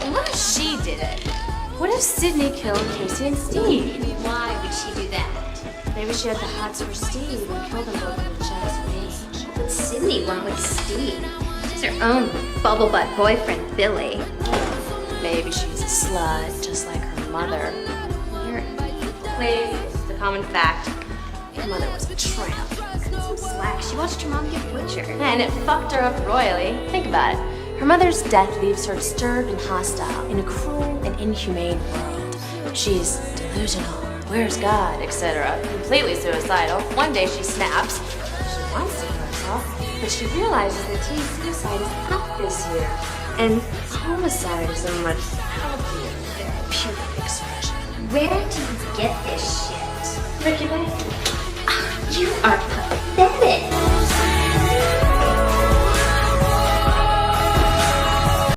And what if she did it? What if Sydney killed Casey and Steve? Why would she do that? Maybe she had the hots for Steve and killed them both in a jealous rage. What would Sydney want with Steve? She's her own bubble butt boyfriend, Billy. Maybe she's a slut, just like her mother. Please, it's a common fact. Her mother was a tramp. Cut some slack. She watched her mom get butchered. And it fucked her up royally. Think about it. Her mother's death leaves her disturbed and hostile in a cruel and inhumane world. She's delusional, where's God, etc. Completely suicidal. One day she snaps. She wants to kill herself, but she realizes that teen suicide is up this year. And homicide is a much healthier therapeutic expression. Where do you get this shit? Ricky Lake. You are pathetic.